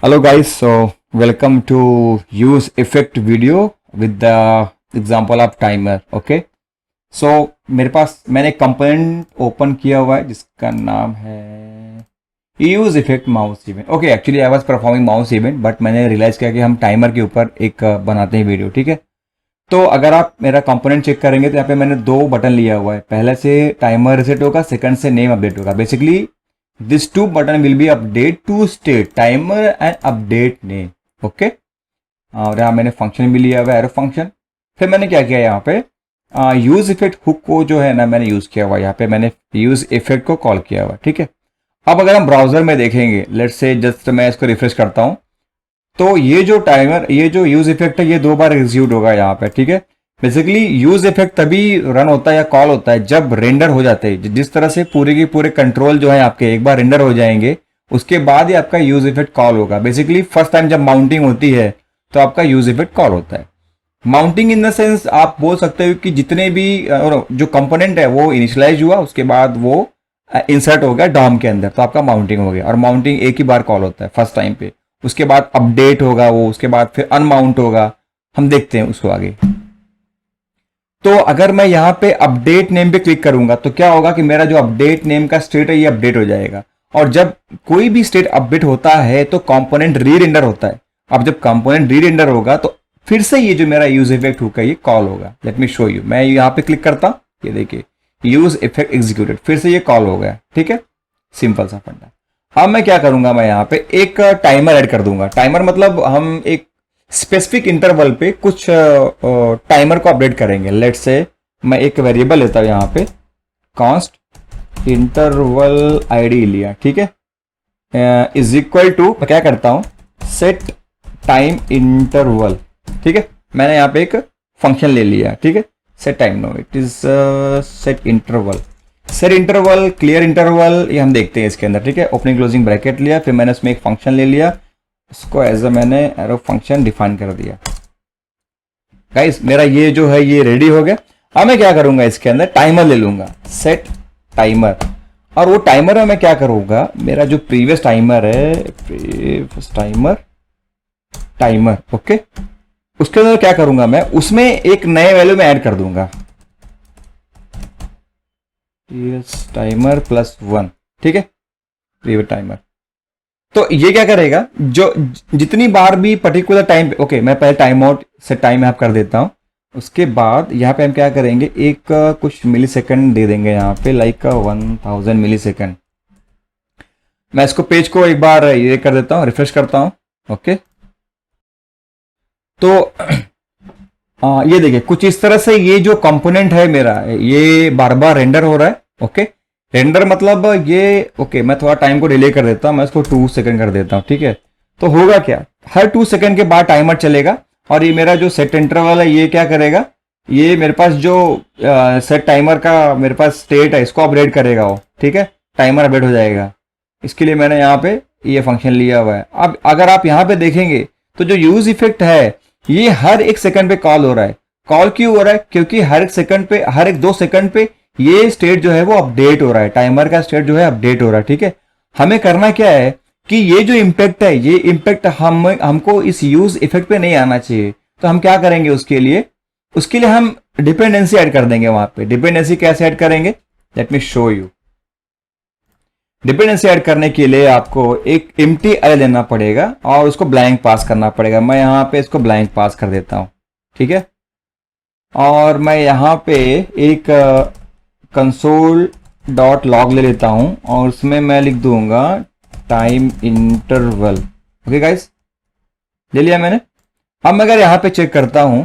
Hello guys, so welcome to use effect video with the example of timer. Okay, so मेरे पास मैंने component open किया हुआ है जिसका नाम है use effect mouse event. Okay, actually I was performing mouse event but मैंने realise किया कि हम टाइमर के ऊपर एक बनाते हैं वीडियो. ठीक है, तो अगर आप मेरा कंपोनेंट चेक करेंगे तो यहाँ पे मैंने दो बटन लिया हुआ है. पहले से टाइमर रिसेट होगा, सेकंड से नेम अपडेट होगा. Basically this two button will be update to state timer and update name. Okay, और यहाँ मैंने फंक्शन भी लिया हुआ है, एरो फंक्शन. फिर मैंने क्या किया यहाँ पे यूज इफेक्ट हुक को जो है ना मैंने यूज किया हुआ है. यहाँ पे मैंने यूज इफेक्ट को कॉल किया हुआ है. ठीक है, अब अगर हम ब्राउजर में देखेंगे, लेट्स से जस्ट मैं इसको रिफ्रेश करता हूँ, तो ये जो टाइमर, ये जो यूज इफेक्ट है, ये दो बार एग्जीक्यूट होगा यहाँ पे. ठीक है, बेसिकली यूज इफेक्ट तभी रन होता है या कॉल होता है जब रेंडर हो जाते हैं. जिस तरह से पूरे के पूरे कंट्रोल जो है आपके एक बार रेंडर हो जाएंगे, उसके बाद ही आपका यूज इफेक्ट कॉल होगा. बेसिकली फर्स्ट टाइम जब माउंटिंग होती है तो आपका यूज इफेक्ट कॉल होता है. माउंटिंग इन द सेंस आप बोल सकते हो कि जितने भी जो कंपोनेंट है वो इनिशियलाइज हुआ, उसके बाद वो इंसर्ट हो गया डॉम के अंदर, तो आपका माउंटिंग हो गया. और माउंटिंग एक ही बार कॉल होता है फर्स्ट टाइम पे. उसके बाद अपडेट होगा वो, उसके बाद फिर अनमाउंट होगा. हम देखते हैं उसको आगे. तो अगर मैं यहाँ पे अपडेट नेम पे क्लिक करूंगा तो क्या होगा कि मेरा जो अपडेट नेम का स्टेट है ये अपडेट हो जाएगा. और जब कोई भी स्टेट अपडेट होता है तो कंपोनेंट री रेंडर होता है. अब जब कंपोनेंट री रेंडर होगा तो फिर से ये जो मेरा यूज इफेक्ट होगा ये कॉल होगा. Let me show you. मैं यहाँ पे क्लिक करता हूँ, ये देखिए यूज इफेक्ट एग्जीक्यूटेड, फिर से ये कॉल हो गया. ठीक है, सिंपल सा फंडा. अब मैं क्या करूंगा, मैं यहाँ पे एक टाइमर ऐड कर दूंगा. टाइमर मतलब हम एक स्पेसिफिक इंटरवल पे कुछ टाइमर को अपडेट करेंगे. लेट्स से मैं एक वेरिएबल लेता हूं यहाँ पे, कॉन्स्ट इंटरवल आईडी लिया. ठीक है, इज इक्वल टू मैं क्या करता हूं, सेट टाइम इंटरवल. ठीक है, मैंने यहाँ पे एक फंक्शन ले लिया. ठीक है, set time, no it is set interval. Set interval, clear interval, ये हम देखते हैं इसके अंदर. ठीक है, ओपनिंग क्लोजिंग ब्रैकेट लिया, फिर मैंने इसमें एक फंक्शन ले लिया, इसको एज अ मैंने एरो फंक्शन डिफाइन कर दिया. गाइस मेरा ये जो है ये रेडी हो गया. अब मैं क्या करूंगा, इसके अंदर टाइमर ले लूंगा, सेट टाइमर. और वो टाइमर में मैं क्या करूंगा, मेरा जो प्रीवियस टाइमर है, प्रीवियस टाइमर टाइमर, ओके, उसके अंदर क्या करूंगा, मैं उसमें एक नए वैल्यू में ऐड कर दूंगा, प्रीवियस टाइमर +1. ठीक है, प्रीवियस टाइमर. तो ये क्या करेगा, जो जितनी बार भी पर्टिकुलर टाइम पे, ओके मैं पहले टाइम आउट से टाइम ऐप कर देता हूं. उसके बाद यहाँ पे हम क्या करेंगे, एक कुछ मिली सेकेंड दे देंगे यहाँ पे, लाइक 1000 मिली सेकेंड. मैं इसको पेज को एक बार ये कर देता हूँ, रिफ्रेश करता हूँ. ओके, तो ये देखिए कुछ इस तरह से ये जो कंपोनेंट है मेरा, ये बार बार रेंडर हो रहा है. ओके, रेंडर मतलब ये, ओके मैं थोड़ा टाइम को डिले कर देता हूं, मैं इसको 2 सेकंड कर देता हूं. ठीक है, तो होगा क्या, हर 2 सेकंड के बाद टाइमर चलेगा. और ये मेरा जो सेट इंटरवल है ये क्या करेगा, ये मेरे पास जो सेट टाइमर का मेरे पास स्टेट है इसको अपडेट करेगा वो. ठीक है, टाइमर अपडेट हो जाएगा. इसके लिए मैंने यहाँ पे ये फंक्शन लिया हुआ है. अब अगर आप यहाँ पे देखेंगे तो जो यूज इफेक्ट है ये हर एक सेकंड पे कॉल हो रहा है. कॉल क्यों हो रहा है, क्योंकि हर एक सेकंड पे, हर एक 2 सेकंड पे ये स्टेट जो है वो अपडेट हो रहा है, टाइमर का स्टेट जो है अपडेट हो रहा है. ठीक है, हमें करना क्या है कि ये जो इम्पैक्ट है, ये इम्पैक्ट हमको इस यूज इफेक्ट पे नहीं आना चाहिए. तो हम क्या करेंगे उसके लिए हम डिपेंडेंसी ऐड कर देंगे. वहां पे डिपेंडेंसी कैसे ऐड करेंगे, let me show you. Dependency add करने के लिए आपको एक एम्प्टी अरे लेना पड़ेगा और उसको ब्लैंक पास करना पड़ेगा. मैं यहाँ पे इसको ब्लैंक पास कर देता हूं. ठीक है, और मैं यहाँ पे एक कंसोल डॉट लॉग ले लेता हूं और उसमें मैं लिख दूंगा टाइम इंटरवल. ओके गाइस, ले लिया मैंने. अब मैं अगर यहां पे चेक करता हूं,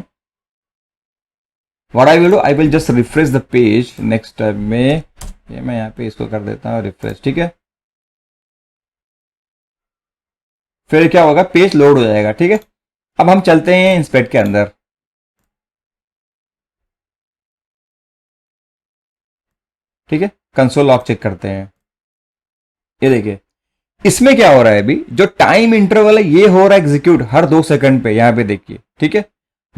what I will do, I will just refresh the page. Next time में ये मैं यहाँ पे इसको कर देता हूं रिफ्रेश. ठीक है, फिर क्या होगा, पेज लोड हो जाएगा. ठीक है, अब हम चलते हैं इंस्पेक्ट के अंदर. ठीक है, कंसोल लॉग चेक करते हैं. ये देखिए इसमें क्या हो रहा है, अभी जो टाइम इंटरवल है ये हो रहा है एग्जीक्यूट हर 2 सेकंड पे, यहां पे देखिए. ठीक है,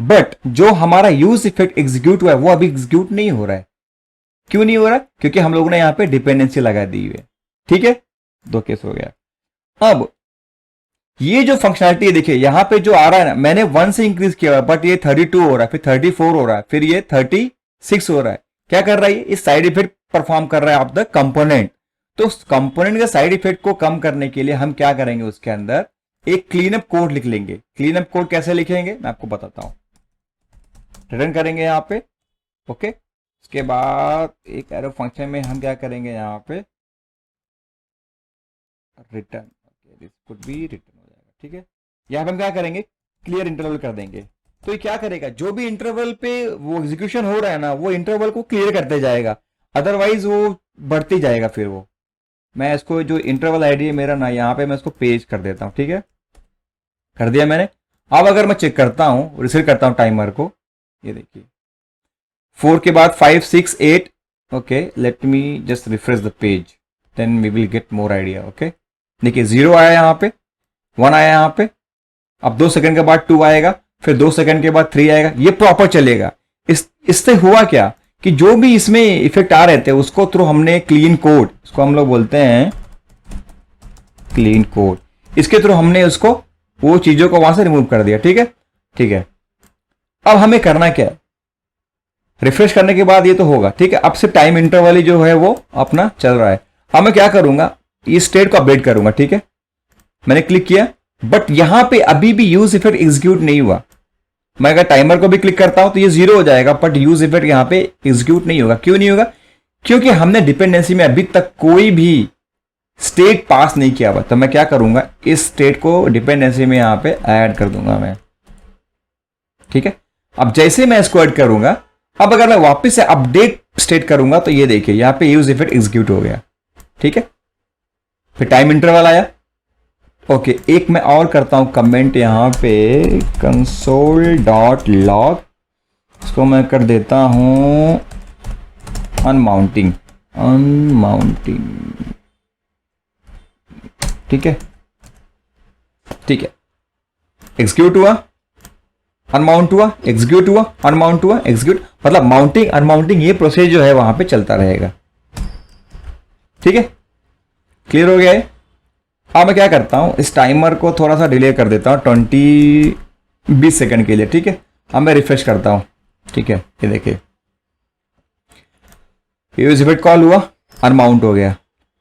बट जो हमारा यूज इफेक्ट एग्जीक्यूट हुआ है वो अभी एग्जीक्यूट नहीं हो रहा है. क्यों नहीं हो रहा है, क्योंकि हम लोगों ने यहां पे डिपेंडेंसी लगा दी हुई है. ठीक है, 2 केस हो गया. अब ये जो फंक्शनैलिटी है देखिए यहाँ पे जो आ रहा है ना, मैंने 1 से इंक्रीज किया हुआ है, बट ये 32 हो रहा है, फिर 34 हो रहा है, फिर ये 36 हो रहा है। क्या कर रहा है? इस साइड इफेक्ट परफॉर्म कर रहा है ऑफ द कंपोनेंट। तो उस कंपोनेंट के साइड इफेक्ट को कम करने के लिए हम क्या करेंगे, उसके अंदर एक क्लीनअप कोड लिख लेंगे। क्लीनअप कोड कैसे लिखेंगे मैं आपको बताता हूं। रिटर्न करेंगे यहाँ पे, ओके। उसके बाद एक एरो फंक्शन में हम क्या करेंगे, यहाँ पे return, this could be return हो जाएगा, ठीक है। यहाँ पे हम क्या करेंगे, क्लियर इंटरवल कर देंगे। तो ये क्या करेगा, जो भी इंटरवल पे वो एग्जीक्यूशन हो रहा है ना, वो इंटरवल को क्लियर करते जाएगा, अदरवाइज वो बढ़ती जाएगा। फिर वो मैं इसको जो इंटरवल आईडी है मेरा ना, यहाँ पे मैं इसको पेज कर देता हूँ, ठीक है। कर दिया मैंने। अब अगर मैं चेक करता हूँ, रिसेट करता हूँ टाइमर को, ये देखिए 4 के बाद 5 6 8, okay. Let me just refresh the page, then we will get more idea, okay. देखिए 0 आया यहाँ पे, 1 आया यहाँ पे, अब 2 सेकंड के बाद 2 आएगा, फिर 2 सेकंड के बाद 3 आएगा, ये प्रॉपर चलेगा। इससे हुआ क्या कि जो भी इसमें इफेक्ट आ रहे थे उसको थ्रू हमने क्लीन कोड, इसको हम लोग बोलते हैं क्लीन कोड, इसके थ्रू हमने उसको वो चीजों को वहां से रिमूव कर दिया, ठीक है। ठीक है, अब हमें करना क्या है, रिफ्रेश करने के बाद ये तो होगा, ठीक है। अब से टाइम इंटरवल जो है वो अपना चल रहा है। अब मैं क्या करूंगा, इस स्टेट को अपडेट करूंगा, ठीक है। मैंने क्लिक किया, बट यहां पे अभी भी यूज इफेक्ट एग्जीक्यूट नहीं हुआ। मैं अगर टाइमर को भी क्लिक करता हूं तो ये 0 हो जाएगा, बट यूज इफेक्ट यहां पे एग्जीक्यूट नहीं होगा। क्यों नहीं होगा? क्योंकि हमने डिपेंडेंसी में अभी तक कोई भी स्टेट पास नहीं किया हुआ। तो मैं क्या करूंगा, इस स्टेट को डिपेंडेंसी में यहां पे ऐड कर दूंगा मैं, ठीक है। अब जैसे मैं इसको ऐड करूंगा, अब अगर मैं वापस से अपडेट स्टेट करूंगा तो ये देखिए यहां पे यूज इफेक्ट एग्जीक्यूट हो गया, ठीक है। फिर टाइम इंटरवल आया, ओके। एक मैं और करता हूं कमेंट यहां पे, console.log, इसको मैं कर देता हूं अनमाउंटिंग, ठीक है। ठीक है, एग्जीक्यूट हुआ, अनमाउंट हुआ, एग्जीक्यूट हुआ, अनमाउंट हुआ, एग्जीक्यूट, मतलब माउंटिंग अनमाउंटिंग ये प्रोसेस जो है वहां पे चलता रहेगा, ठीक है। क्लियर हो गया है। अब मैं क्या करता हूं, इस टाइमर को थोड़ा सा डिले कर देता हूं 20 सेकंड के लिए, ठीक है। अब मैं रिफ्रेश करता हूं, ठीक है। ये देखिए यूज इफेक्ट कॉल हुआ, अनमाउंट हो गया।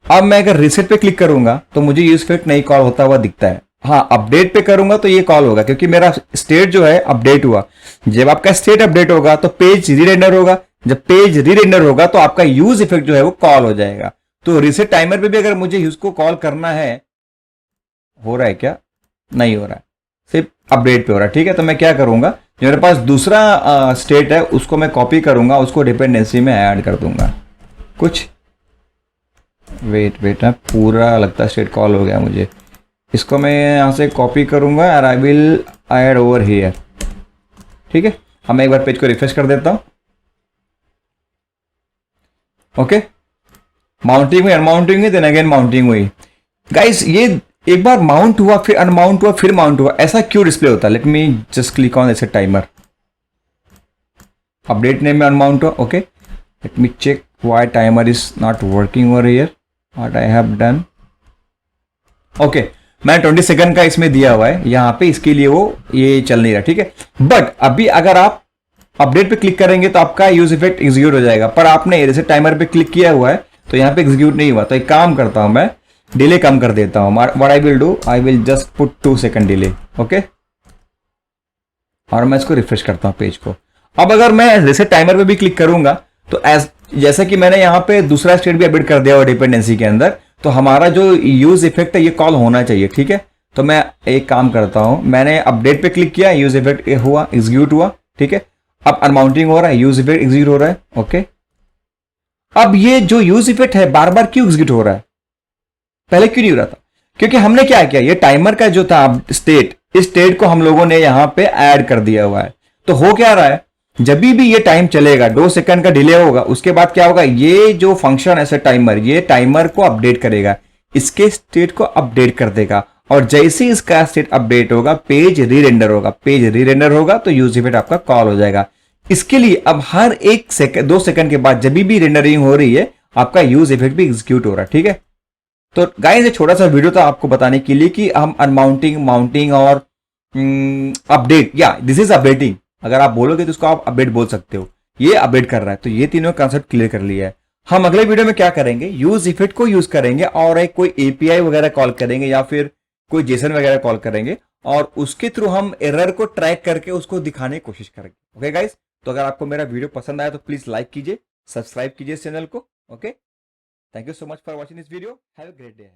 अब मैं अगर रिसेट पे क्लिक करूंगा तो मुझे यूज इफेक्ट नहीं कॉल होता हुआ दिखता है। हाँ, अपडेट पे करूंगा तो ये कॉल होगा, क्योंकि मेरा स्टेट जो है अपडेट हुआ। जब आपका स्टेट अपडेट होगा तो पेज री-रेंडर होगा, जब पेज री-रेंडर होगा तो आपका यूज इफेक्ट जो है वो कॉल हो जाएगा। तो रिसेट टाइमर पे भी अगर मुझे यूज को कॉल करना है, हो रहा है क्या? नहीं हो रहा है, सिर्फ अपडेट पे हो रहा है, ठीक है। तो मैं क्या करूंगा, जो मेरे पास दूसरा स्टेट है उसको मैं कॉपी करूंगा, उसको डिपेंडेंसी में ऐड कर दूंगा। कुछ वेट पूरा लगता है स्टेट कॉल हो गया मुझे। इसको मैं यहां से कॉपी करूंगा और I will add over here, ठीक है। अब मैं एक बार पेज को रिफ्रेश कर देता हूं, ओके। माउंटिंग हुई, अनमाउंटिंग हुई, देन अगेन माउंटिंग हुई। गाइस ये एक बार माउंट हुआ, फिर अनमाउंट हुआ, फिर माउंट हुआ, ऐसा क्यों डिस्प्ले होता है? Let me just click on ऐसे टाइमर, अपडेट नेम में अनमाउंट हुआ, okay. Let me check why timer is not working over here, what I have done, okay. मैं 20 सेकंड का इसमें दिया हुआ है यहाँ पे, इसके लिए वो ये चल नहीं रहा, ठीक है। बट अभी अगर आप अपडेट पे क्लिक करेंगे तो आपका यूज इफेक्ट एग्जीक्यूट हो जाएगा, पर आपने जैसे टाइमर पे क्लिक किया हुआ है तो यहाँ पे एग्जीक्यूट नहीं हुआ। तो एक काम करता हूं, मैं डिले कम कर देता हूं। What I will do, I will just put 2 second delay, okay. और मैं इसको रिफ्रेश करता हूं पेज को। अब अगर मैं जैसे टाइमर पे भी क्लिक करूंगा तो जैसे कि मैंने यहाँ पे दूसरा स्टेट भी अपडेट कर दिया हुआ डिपेंडेंसी के अंदर, तो हमारा जो यूज इफेक्ट है ये कॉल होना चाहिए, ठीक है। तो मैं एक काम करता हूं, मैंने अपडेट पे क्लिक किया, यूज इफेक्ट हुआ, एग्जीक्यूट हुआ, ठीक है। अब अनमाउंटिंग हो रहा है, यूज इफेक्ट एग्जीक्यूट हो रहा है, ओके। अब ये जो यूज इफेक्ट है बार बार क्यों एग्जीक्यूट हो रहा है, पहले क्यों नहीं हो रहा था? क्योंकि हमने क्या किया, ये टाइमर का जो था स्टेट, इस स्टेट को हम लोगों ने यहां पे ऐड कर दिया हुआ है। तो हो क्या रहा है, जब भी ये टाइम चलेगा, 2 सेकंड का डिले होगा, उसके बाद क्या होगा, ये जो फंक्शन है टाइमर, ये टाइमर को अपडेट करेगा, इसके स्टेट को अपडेट कर देगा। और जैसे इसका स्टेट अपडेट होगा, पेज री-रेंडर होगा, पेज री-रेंडर होगा तो यूज इफेक्ट आपका कॉल हो जाएगा। इसके लिए अब हर 1 सेकंड 2 सेकंड के बाद जब भी रेंडरिंग हो रही है, आपका यूज इफेक्ट भी एग्जीक्यूट हो रहा है, ठीक है। तो गाइस ये छोटा सा वीडियो था आपको बताने के लिए कि हम अनमाउंटिंग, माउंटिंग और अपडेट, या दिस इज अपडेटिंग, अगर आप बोलोगे तो उसको आप अपडेट बोल सकते हो, ये अपडेट कर रहा है। तो ये तीनों कंसेप्ट क्लियर कर लिया है। हम अगले वीडियो में क्या करेंगे, यूज इफेक्ट को यूज करेंगे और एक कोई एपीआई वगैरह कॉल करेंगे या फिर कोई जेसन वगैरह कॉल करेंगे और उसके थ्रू हम एरर को ट्रैक करके उसको दिखाने की कोशिश करेंगे। ओके गाइस, तो अगर आपको मेरा वीडियो पसंद आया तो प्लीज लाइक कीजिए, सब्सक्राइब कीजिए इस चैनल को। Okay, thank you so much for watching this video, have a great day.